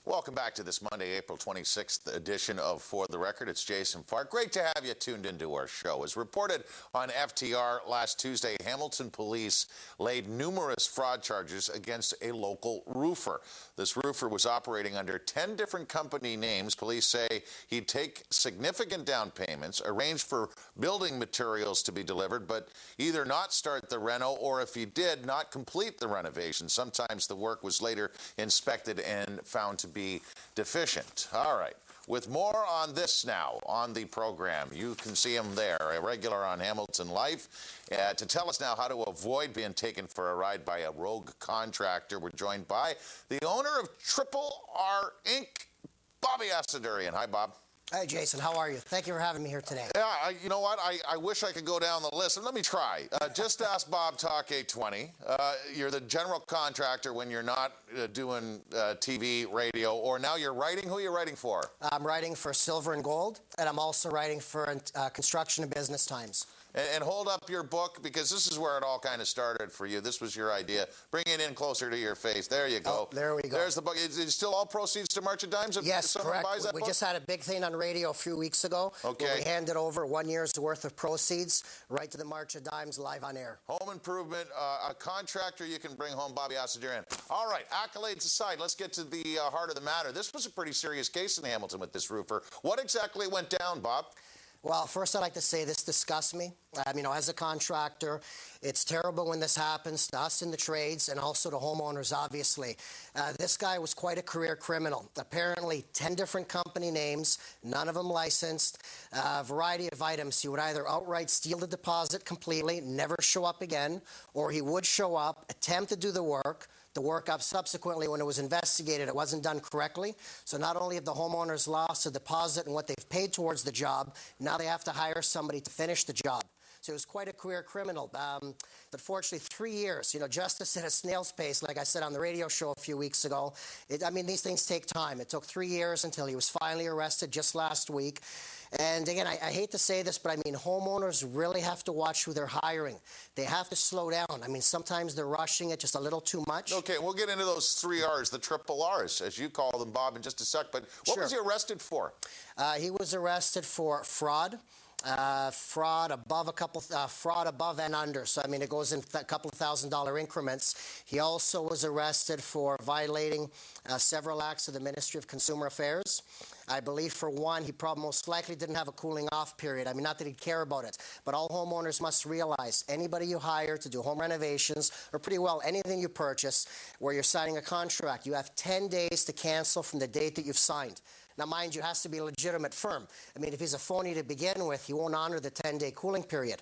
Welcome back to this Monday, April 26th edition of For the Record. It's Jason Farr. Great to have you tuned into our show. As reported on FTR last Tuesday, Hamilton police laid numerous fraud charges against a local roofer. This roofer was operating under 10 different company names. Police say he'd take significant down payments, arrange for building materials to be delivered, but either not start the reno or, if he did, not complete the renovation. Sometimes the work was later inspected and found to be deficient. All right. With more on this now on the program, you can see him there, a regular on Hamilton Life. To tell us now how to avoid being taken for a ride by a rogue contractor, we're joined by the owner of Triple R Inc., Bobby Assadourian. Hi, Bob. Hi, Jason. How are you? Thank you for having me here today. Yeah, you know what? I wish I could go down the list. And let me try. Just ask Bob Talk 820. You're the general contractor when you're not doing TV, radio, or now you're writing. Who are you writing for? I'm writing for Silver and Gold, and I'm also writing for Construction and Business Times. And hold up your book, because this is where it all kind of started for you. This was your idea. Bring it in closer to your face. There you go. Oh, there we go. There's the book. Is it still all proceeds to March of Dimes? Yes, correct. We just had a big thing on radio a few weeks ago. Okay. Where we handed over 1 year's worth of proceeds right to the March of Dimes live on air. Home improvement, a contractor you can bring home, Bobby Assadourian. All right, accolades aside, let's get to the heart of the matter. This was a pretty serious case in Hamilton with this roofer. What exactly went down, Bob? Well, first I'd like to say this disgusts me. As a contractor, it's terrible when this happens to us in the trades and also to homeowners, obviously. This guy was quite a career criminal. Apparently 10 different company names, none of them licensed, a variety of items. He would either outright steal the deposit completely, never show up again, or he would show up, attempt to do the work up subsequently when it was investigated, it wasn't done correctly. So not only have the homeowners lost the deposit and what they've paid towards the job, now they have to hire somebody to finish the job. So it was quite a career criminal. Unfortunately, 3 years, justice at a snail's pace, like I said on the radio show a few weeks ago. These things take time. It took 3 years until he was finally arrested just last week. And again, I hate to say this, but homeowners really have to watch who they're hiring. They have to slow down. Sometimes they're rushing it just a little too much. Okay, we'll get into those 3 R's, the triple R's, as you call them, Bob, in just a sec. But what was he arrested for? He was arrested for fraud. Fraud above and under. So, it goes in a couple of $1,000 increments. He also was arrested for violating several acts of the Ministry of Consumer Affairs. I believe for one, he probably most likely didn't have a cooling off period. Not that he'd care about it, but all homeowners must realize anybody you hire to do home renovations, or pretty well anything you purchase where you're signing a contract, you have 10 days to cancel from the date that you've signed. Now, mind you, it has to be a legitimate firm. If he's a phony to begin with, he won't honor the 10-day cooling period.